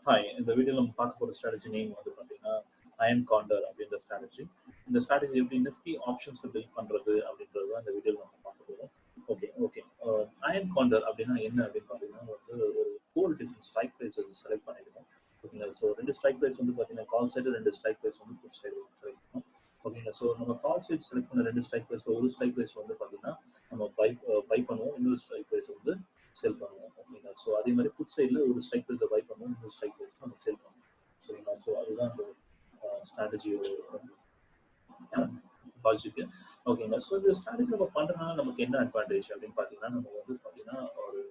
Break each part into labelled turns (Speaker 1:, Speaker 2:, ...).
Speaker 1: Hi, இந்த வீடியோல நம்ம பார்க்க போற ஸ்ட்ராட்டஜி நேம் வந்து பார்த்தீங்கன்னா, அயர்ன் காண்டர் அப்படின்ற ஸ்ட்ராட்டஜி. இந்த ஸ்ட்ராட்டஜி எப்படி நிஃப்டி ஆப்ஷன்ஸ்ல பில்ட் பண்றது அப்படின்றது தான் இந்த வீடியோல நம்ம பார்க்க போறோம். Okay, okay. அயர்ன் காண்டர் அப்படின்னா என்ன அப்படின்னு பார்த்தீங்கன்னா, வந்து ஒரு 4 டிஃபரெண்ட் ஸ்ட்ரைக் பிரைஸஸ் செலக்ட் பண்ணிருக்கோம். ஓகேங்களா? ஸோ 2 ஸ்ட்ரைக் பிரைஸ் வந்து பார்த்தீங்கன்னா, கால் சைடு 2 ஸ்ட்ரைக் பிரைஸ் வந்து புட் சைடு செலக்ட் பண்ணோம். ஓகேங்களா? ஸோ நம்ம கால் சைடு செலக்ட் பண்ண 2 ஸ்ட்ரைக் பிரைஸ்ல ஒரு ஸ்ட்ரைக் பிரைஸ் வந்து பார்த்தீங்கன்னா, நம்ம பை பண்ணுவோம். இன்னொரு ஸ்ட்ரைக் பிரைஸ் வந்து செல் பண்ணுவோம். ஓகேங்களா? ஸோ அதே மாதிரி புட் சைடில் ஒரு ஸ்ட்ரைக் ப்ரைஸை பை பண்ணுவோம், இன்னொரு ஸ்ட்ரைக் ப்ரைஸ் நம்ம சேல் பண்ணுவோம். சரிங்களா? ஸோ அதுதான் அந்த ஸ்ட்ராட்டஜியோட லாஜிக்கு. ஓகேங்களா? ஸோ இந்த ஸ்ட்ராட்டஜி நம்ம பண்ணுறதுனால நமக்கு என்ன அட்வான்டேஜ் அப்படின்னு பார்த்தீங்கன்னா, நம்ம வந்து பார்த்தீங்கன்னா ஒரு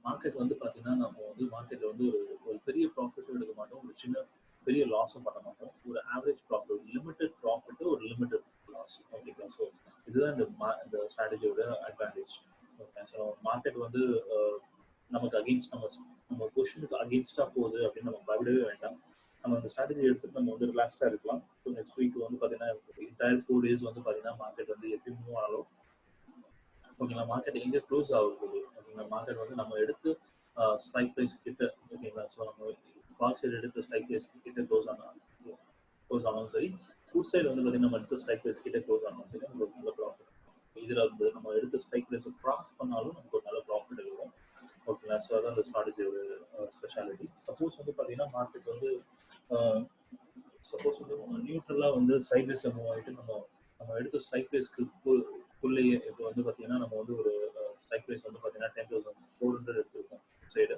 Speaker 1: மார்க்கெட் வந்து பார்த்தீங்கன்னா, நம்ம வந்து மார்க்கெட்ல வந்து ஒரு ஒரு பெரிய ப்ராஃபிட்டும் எடுக்க மாட்டோம், ஒரு சின்ன பெரிய லாஸும் பண்ண மாட்டோம். ஒரு ஆவரேஜ் ப்ராஃபிட், லிமிட்டட் ப்ராஃபிட், ஒரு லிமிட்டட் லாஸ். ஓகேங்களா? ஸோ இதுதான் இந்த ஸ்ட்ராட்டஜியோட அட்வான்டேஜ். ஓகே. ஸோ மார்க்கெட் வந்து நமக்கு அகெயின்ஸ்ட் நம்ம பொசிஷனுக்கு அகெயின்ஸ்டா போகுது அப்படின்னு நம்ம பயப்படவே வேண்டாம். நம்ம அந்த ஸ்ட்ராட்டஜி எடுத்துட்டு நம்ம வந்து ரிலாக்ஸ்டா இருக்கலாம். ஸோ நெக்ஸ்ட் வீக் வந்து பார்த்தீங்கன்னா, என்டையர் 4 டேஸ் வந்து பார்த்தீங்கன்னா, மார்க்கெட் வந்து எப்படி மூவ் ஆனாலும் ஓகேங்களா, மார்க்கெட் எங்கே க்ளோஸ் ஆக போகுது ஓகேங்களா, மார்க்கெட் வந்து நம்ம எடுத்து ஸ்ட்ரைக் ப்ரைஸ் கிட்ட ஓகேங்களா, ஸோ நம்ம கால் சைடு எடுத்து ஸ்ட்ரைக் ப்ரைஸ் கிட்ட க்ளோஸ் ஆனாலும் சரி, ஃபுட் சைடு வந்து பார்த்தீங்கன்னா நம்ம எடுத்து ஸ்ட்ரைக் ப்ரைஸ் கிட்ட க்ளோஸ் ஆனாலும் சரி, நமக்கு ஒரு நல்ல ப்ராஃபிட். இதில் வந்து நம்ம எடுத்து ஸ்ட்ரைக் ப்ரைஸை கிராஸ் பண்ணாலும் நமக்கு ஒரு நல்ல ப்ராஃபிட் இருக்கும். ஓகேங்களா, ஸோ அதான் அந்த ஸ்ட்ராட்டஜியோட ஸ்பெஷாலிட்டி. சப்போஸ் வந்து பார்த்தீங்கன்னா மார்க்கெட் வந்து சப்போஸ் வந்து நியூட்ரலாக வந்து சைட் வேஸில் மூவ் ஆகிட்டு நம்ம நம்ம எடுத்த ஸ்ட்ரைக் ப்ரைஸ்க்கு குள்ளேயே இப்போ வந்து பார்த்தீங்கன்னா நம்ம வந்து ஒரு ஸ்ட்ரைக் ப்ரைஸ் வந்து பார்த்தீங்கன்னா 10,400 எடுத்துருக்கோம் சைடு,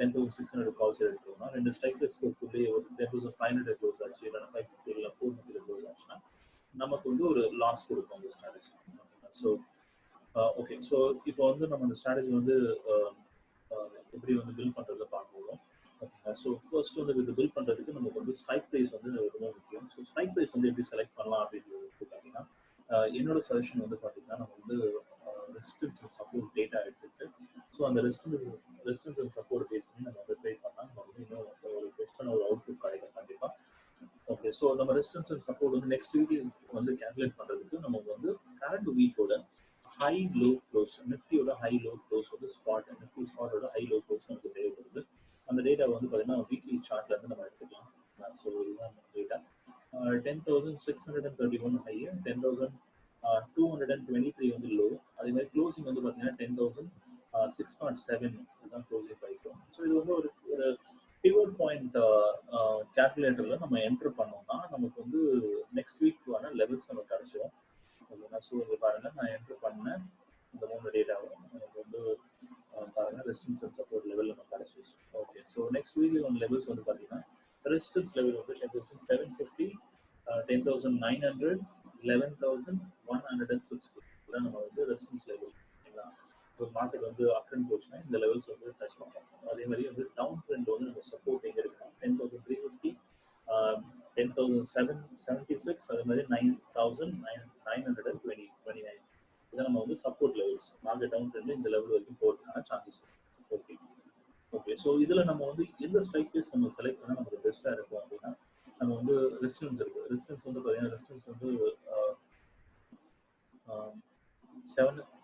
Speaker 1: 10,600 கால் சைடு எடுத்துருக்கோம்னா ரெண்டு ஸ்ட்ரைக் ப்ரைஸ்க்குள்ளேயே ஒரு 10,500 க்ளோஸ் ஆச்சு, இல்லைன்னா 550 இல்லை 450 க்ளோஸ் ஆச்சுன்னா நமக்கு வந்து ஒரு லாஸ் கொடுக்கும் அந்த ஸ்ட்ராட்டஜி. ஸோ ஓகே, ஸோ இப்போ வந்து நம்ம அந்த ஸ்ட்ராட்டஜி வந்து எப்படி வந்து பில்ட் பண்ணுறதை பார்க்குறோம். ஓகேங்களா? ஸோ ஃபர்ஸ்ட் வந்து இது பில்ட் பண்ணுறதுக்கு நமக்கு வந்து ஸ்ட்ரைக் ப்ரைஸ் வந்து ரொம்ப முக்கியம். ஸோ ஸ்ட்ரைக் ப்ரைஸ் வந்து எப்படி செலக்ட் பண்ணலாம் அப்படின்றது பார்த்தீங்கன்னா, என்னோட சஜஷன் வந்து பார்த்தீங்கன்னா நம்ம வந்து ரெசிஸ்டன்ஸ் அண்ட் சப்போர்ட் டேட்டா எடுத்துட்டு, ஸோ அந்த ரெசிஸ்டன்ஸ் அண்ட் சப்போர்ட் பேஸ் பண்ணி நம்ம வந்து ட்ரேட் பண்ணால் நம்ம வந்து இன்னும் ஒரு பெஸ்ட்டான ஒரு அவுட்புட் கிடைக்கும் கண்டிப்பாக. ஓகே, ஸோ நம்ம ரெசிஸ்டன்ஸ் அண்ட் சப்போர்ட் வந்து நெக்ஸ்ட் வீக் வந்து கேல்குலேட் பண்ணுறதுக்கு நமக்கு வந்து கரண்ட் வீக்கோட ஹை லோ க்ளோஸ், நிஃப்டியோட ஹை லோ க்ளோஸ் வந்து நிஃப்டி ஸ்பாட்டோட ஹை லோ க்ளோஸ் நமக்கு தேவைப்படுது. அந்த டேட்டா வந்து பார்த்தீங்கன்னா வீக்லி சார்ட்ல இருந்து நம்ம எடுத்துக்கலாம். ஸோ இதுதான் டேட்டா. 10,631 ஹை, 10,223 வந்து லோ. அதே மாதிரி க்ளோசிங் வந்து பார்த்தீங்கன்னா 10,607 இதுதான் க்ளோசிங் ப்ரைஸ். ஸோ இது வந்து ஒரு ஒரு பிவோட் பாயிண்ட் கேல்குலேட்டர்ல நம்ம என்டர் பண்ணோம்னா நமக்கு வந்து நெக்ஸ்ட் வீக்கான லெவல்ஸ் நமக்கு கிடைச்சிடும். ஓகேங்களா? ஸோ இங்கே பாருங்க, நான் என்டர் பண்ணேன் இந்த 3 டேட்டாவும் எனக்கு வந்து பாருங்க ரெசிஸ்டன்ஸ் அண்ட் சப்போர்ட் லெவல் நம்ம கிடைச்சிருச்சு. Okay, so next video levels வந்து பார்த்தீங்கன்னா ரெசிஸ்டன்ஸ் லெவல் வந்து 10,750, 10,900, 11,160 இதான் நம்ம வந்து ரெசிஸ்டன்ஸ் லெவல். ஓகேங்களா? ஒரு மார்க்கெட் வந்து அப் ட்ரெண்ட் போச்சுன்னா இந்த லெவல்ஸ் வந்து டச் பண்ணுவோம். அதே மாதிரி வந்து டவுன் ட்ரெண்ட் வந்து நம்ம சப்போர்ட் எங்கே இருக்குன்னா 10,350, 10,776, அதே மாதிரி 9,929 இதை நம்ம வந்து support levels. Market down trend இந்த லெவல் வரைக்கும் போகிறதுக்கான சான்சஸ். Okay, okay. ஸோ இதில் நம்ம வந்து எந்த ஸ்ட்ரைக் ப்ரைஸ் நம்ம செலக்ட் பண்ணால் நமக்கு பெஸ்ட்டாக இருக்கும் அப்படின்னா, நம்ம வந்து ரெசிஸ்டன்ஸ் இருக்குது. ரெசிஸ்டன்ஸ் வந்து பார்த்தீங்கன்னா ரெசிஸ்டன்ஸ் வந்து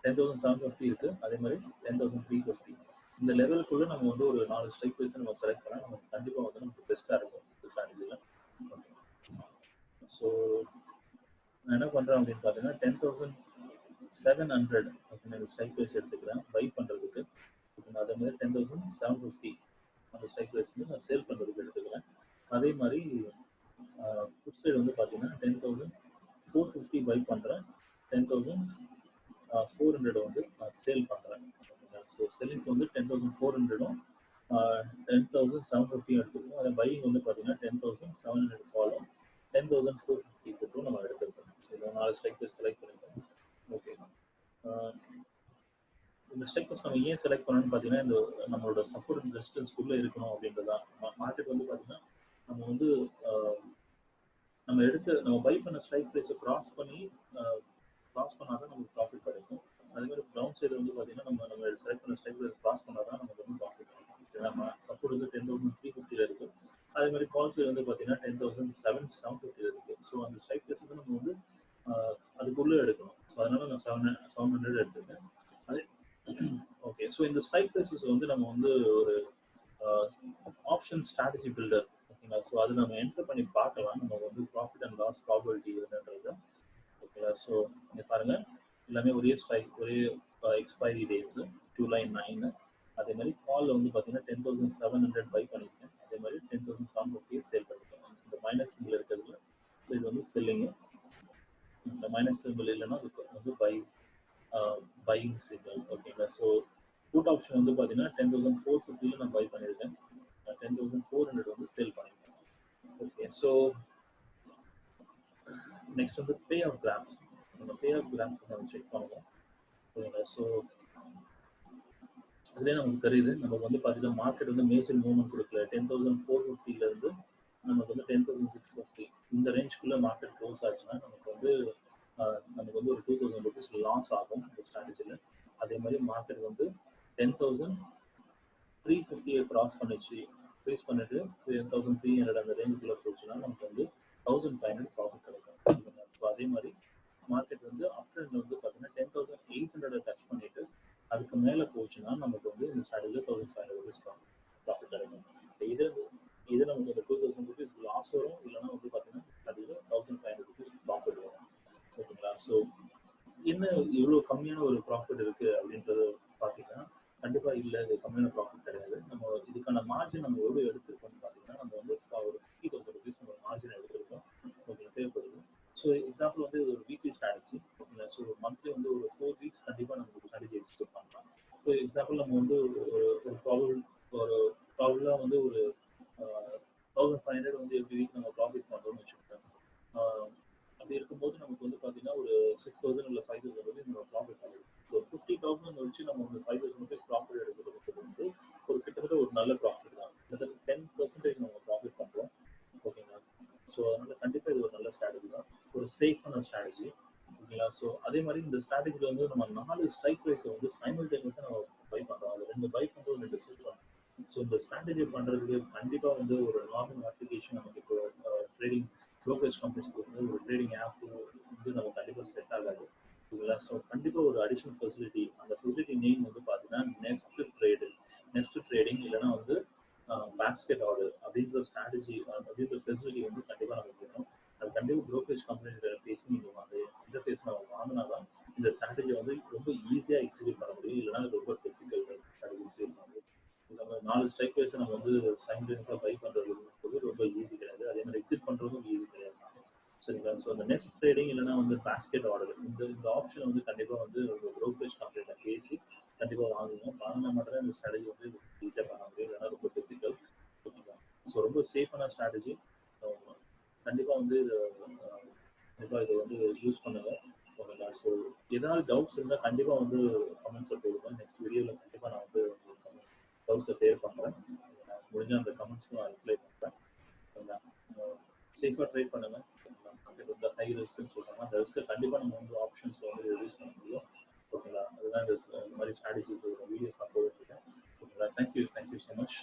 Speaker 1: 10,750 இருக்குது. அதே மாதிரி 10,350 இந்த லெவலுக்குள்ள நம்ம வந்து ஒரு 4 ஸ்ட்ரைக் ப்ரைஸ் நம்ம செலக்ட் பண்ணால் நமக்கு கண்டிப்பாக வந்து நமக்கு பெஸ்ட்டாக இருக்கும் இந்த ஸ்ட்ராட்டஜியில். ஓகே, ஸோ நான் என்ன பண்ணுறேன் அப்படின்னு பார்த்தீங்கன்னா 10,700 ஓகேங்களா, இந்த ஸ்ட்ரைக் ப்ரைஸ் எடுத்துக்கிறேன் பை பண்ணுறதுக்கு. ஓகேங்களா? அதே மாதிரி 10,750 அந்த ஸ்ட்ரைக் ப்ரைஸ் வந்து நான் சேல் பண்ணுறதுக்கு எடுத்துக்கிறேன். அதே மாதிரி புட் சைடு வந்து பார்த்தீங்கன்னா 10,450 பை பண்ணுறேன், 10,400 வந்து நான் சேல் பண்ணுறேன். ஓகேங்களா? ஸோ செல்லிங் வந்து 10,400ம் 10,750 எடுத்துக்கணும். அதே பையிங் வந்து பார்த்தீங்கன்னா 10,700 காலும் 10,450 போட்டும் நம்ம எடுத்துருக்கோம். ஸோ இதை 4 ஸ்ட்ரைக் ப்ரைஸ் செலக்ட் பண்ணிக்கிறோம். ஓகே, இந்த ஸ்ட்ரைக் ப்ரைஸ் நம்ம ஏன் செலக்ட் பண்ணணும்னு பார்த்தீங்கன்னா இந்த நம்மளோட சப்போர்ட் அண்ட் ரெசிஸ்டன்ஸ்குள்ளே இருக்கணும் அப்படின்றதான். மார்க்கெட் வந்து பார்த்தீங்கன்னா நம்ம வந்து நம்ம பை பண்ண ஸ்ட்ரைக் ப்ரைஸை கிராஸ் பண்ணால் தான் நமக்கு ப்ராஃபிட் கிடைக்கும். அதே மாதிரி டவுன் சைடு வந்து பார்த்தீங்கன்னா நம்ம செலக்ட் பண்ண ஸ்ட்ரைக் ப்ரைஸ் கிராஸ் பண்ணால் தான் நமக்கு வந்து ப்ராஃபிட் கிடைக்கும். நம்ம சப்போர்ட் வந்து 10,350 இருக்குது. அதே மாதிரி கால் சைடு வந்து பார்த்தீங்கன்னா 10,750 இருக்குது. ஸோ அந்த ஸ்ட்ரைக் ப்ரைஸ் வந்து நம்ம வந்து அதுக்குள்ளே எடுக்கணும். ஸோ அதனால நான் 700 எடுத்துருக்கேன். அதே ஓகே, ஸோ இந்த ஸ்ட்ரைக் ப்ரைஸஸ் வந்து நம்ம வந்து ஒரு ஆப்ஷன் ஸ்ட்ராட்டஜி பில்டர் ஓகேங்களா. ஸோ அது நம்ம என்டர் பண்ணி பார்க்கலாம் நம்ம வந்து ப்ராஃபிட் அண்ட் லாஸ் ப்ராபபிலிட்டி என்னன்றது ஓகேங்களா. ஸோ இங்கே பாருங்கள் எல்லாமே ஒரே ஸ்ட்ரைக் ஒரே எக்ஸ்பைரி டேட்ஸு ஜூலை 9. அதே மாதிரி கால் வந்து பார்த்தீங்கன்னா 10,700 பை பண்ணியிருக்கேன். அதே மாதிரி 10,750 சேல் பண்ணியிருக்கேன். இந்த மைனஸ் சிம்பிள் இருக்கிறதுல ஸோ இது வந்து செல்லிங்கு. இந்த மைனஸ் சிம்பிள் இல்லைன்னா அதுக்கு வந்து பையிங் சிக்னல் ஓகேங்களா. ஸோ புட் ஆப்ஷன் வந்து பார்த்தீங்கன்னா 10,450 நான் பை பண்ணியிருக்கேன். 10,400 வந்து சேல் பண்ணியிருக்கேன். ஓகே. ஸோ நெக்ஸ்ட் வந்து பே ஆஃப் கிராஃப். நம்ம பே ஆஃப் கிராஃப் நம்ம செக் பண்ணுவோம் ஓகேங்களா. ஸோ அதுலேயே நமக்கு தெரியுது நமக்கு வந்து பார்த்தீங்கன்னா மார்க்கெட் வந்து மேஜர் மூவ்மெண்ட் கொடுக்கல. 10,450 நமக்கு வந்து 10,650 இந்த ரேஞ்சுக்குள்ளே மார்க்கெட் க்ளோஸ் ஆச்சுன்னா நமக்கு வந்து ஒரு 2,000 rupees லாஸ் ஆகும் இந்த ஸ்ட்ராட்டஜியில். அதே மாதிரி மார்க்கெட் வந்து 10,350 கிராஸ் பண்ணிச்சு க்ரீஸ் பண்ணிட்டு 10,300 அந்த ரேஞ்சுக்குள்ளே போச்சுன்னா நமக்கு வந்து 1,500 ப்ராஃபிட் கிடைக்கும். ஸோ அதே மாதிரி மார்க்கெட் வந்து அப் ட்ரெண்ட் வந்து பார்த்தீங்கன்னா 10,800 டச் பண்ணிட்டு அதுக்கு மேலே போச்சுன்னா நமக்கு வந்து இந்த ஸ்ட்ராட்டஜியில் 1,500 rupees ப்ராஃபிட் கிடைக்கும். இது நமக்கு ஒரு 2,000 rupees லாஸ் வரும், இல்லைன்னா வந்து பார்த்தீங்கன்னா ஸ்ட்ராட்டஜியில் 1,500 rupees ப்ராஃபிட் வரும் ஓகேங்களா. ஸோ என்ன இவ்வளோ கம்மியான ஒரு ப்ராஃபிட் இருக்குது அப்படின்றது பார்த்தீங்கன்னா கண்டிப்பாக இல்லை, இது கம்மியான ப்ராஃபிட் கிடையாது. நம்ம இதுக்கான மார்ஜின் நம்ம எவ்வளோ எடுத்துருக்கோம்னு பார்த்தீங்கன்னா நம்ம வந்து ஒரு 50,000 rupees நம்ம மார்ஜின் எடுத்துருக்கோம் ஓகே தேவைப்படுது. ஸோ எக்ஸாம்பிள் வந்து ஒரு வீக்லி ஸ்ட்ராட்டஜி ஓகேங்களா. ஸோ மந்த்லி வந்து ஒரு 4 weeks கண்டிப்பாக நம்ம ஒரு ஸ்ட்ராட்டஜி எக்ஸிக்யூட் பண்ணலாம். ஸோ எக்ஸாம்பிள் நம்ம வந்து ஒரு ப்ராபபிளாக வந்து ஒரு 1,500 வந்து எவ்ரி வீக் நம்ம ப்ராஃபிட் பண்ணுறோம்னு வச்சுக்கோங்க. அப்படி இருக்கும்போது நமக்கு வந்து பார்த்தீங்கன்னா ஒரு 6,000 இல்லை 5,000 rupees நம்ம ப்ராஃபிட் ஆகுது. ஸோ 50,000 வச்சு நம்ம வந்து 5,000 rupees ப்ராஃபிட் எடுக்கிறது வந்து ஒரு கிட்டத்தட்ட ஒரு நல்ல ப்ராஃபிட் தான். கிட்டத்தட்ட 10% நம்ம ப்ராஃபிட் பண்ணுறோம் ஓகேங்களா. ஸோ அதனால் கண்டிப்பாக இது ஒரு நல்ல ஸ்ட்ராட்டஜி தான், ஒரு சேஃபான ஸ்ட்ராட்டஜி ஓகேங்களா. ஸோ அதே மாதிரி இந்த ஸ்ட்ராட்டஜியில் வந்து நம்ம 4 ஸ்ட்ரைக் ப்ரைஸை வந்து சைமல்டேனியஸாக நம்ம பை பண்ணுறோம். அது 2 பை பண்ணுறோம், 2 செல் பண்ணுறோம். ஸோ இந்த ஸ்ட்ராட்டஜி பண்ணுறதுக்கு கண்டிப்பாக வந்து ஒரு நார்மல் அப்ளிகேஷன் நமக்கு இப்போ ட்ரேடிங் ப்ரோக்கரேஜ் கம்பெனிஸ்க்கு வந்து ஒரு ட்ரேடிங் ஆப் வந்து நம்ம கண்டிப்பாக செட் ஆகாது ஓகேங்களா. ஸோ கண்டிப்பாக ஒரு அடிஷனல் ஃபெசிலிட்டி, அந்த ஃபெசிலிட்டி நேம் வந்து பார்த்தீங்கன்னா நெக்ஸ்ட் ட்ரேடிங் இல்லைன்னா வந்து பேஸ்கெட் ஆர்டர் அப்படின்ற ஸ்ட்ராட்டஜி அப்படின்ற ஃபெசிலிட்டி வந்து கண்டிப்பாக நமக்கு வேணும். அது கண்டிப்பாக ப்ரோக்கரேஜ் கம்பெனிகிட்ட பேசி நீங்கள் அந்த இன்டர்ஃபேஸ் நம்ம வாங்கினா தான் இந்த ஸ்ட்ராட்டஜி வந்து ரொம்ப ஈஸியாக எக்ஸிக்யூட் பண்ண முடியும், இல்லைன்னா அது ரொம்ப டிஃபிகல்ட் ஸ்ட்ராட்டஜி எக்ஸிக்யூட் பண்ண முடியும். நம்ம 4 ஸ்ட்ரைக் வைஸ் நம்ம வந்து சைமல்டேனியஸாக பை பண்ணுறது ரொம்ப ஈஸி கிடையாது. அதே மாதிரி எக்ஸிட் பண்ணுறதும் ஈஸி கிடையாது சரிங்களா. ஸோ அந்த நெக்ஸ்ட் ட்ரேடிங் இல்லைன்னா வந்து பேஸ்கெட் ஆர்டர் இந்த ஆப்ஷனை வந்து கண்டிப்பாக வந்து ஒரு ப்ரோக்கரேஜ் கம்பெனியில பேசி கண்டிப்பாக வாங்கினா மட்டும் இந்த ஸ்ட்ராட்டஜி வந்து ஈஸியாக பண்ண முடியும், இல்லைன்னா ரொம்ப டிஃபிகல்ட் ஓகேங்களா. ஸோ ரொம்ப சேஃபான ஸ்ட்ராட்டஜி கண்டிப்பாக வந்து கண்டிப்பாக இதை வந்து யூஸ் பண்ணுங்க ஓகேங்களா. ஸோ ஏதாவது டவுட்ஸ் இருந்தால் கண்டிப்பாக வந்து கமெண்ட்ஸில் போடுவேன். நெக்ஸ்ட் வீடியோவில் கண்டிப்பாக நான் வந்து டவுட்ஸை கிளியர் பண்ணுறேன். முடிஞ்ச அந்த கமெண்ட்ஸ்க்கு நான் ரிப்ளை பண்ணுறேன் ஓகேங்களா. சேஃபாக ட்ரேட் பண்ணுங்கள். இந்த ஹை ரிஸ்க்னு சொல்கிறாங்க, அந்த ரிஸ்க்கை கண்டிப்பாக நம்ம வந்து ஆப்ஷன்ஸில் வந்து ரிடியூஸ் பண்ண முடியும் ஓகேங்களா. அதுதான் இந்த மாதிரி ஸ்ட்ராட்டஜிஸ் வீடியோஸ் நான் போட்டுருக்கேன் ஓகேங்களா. Thank you so much.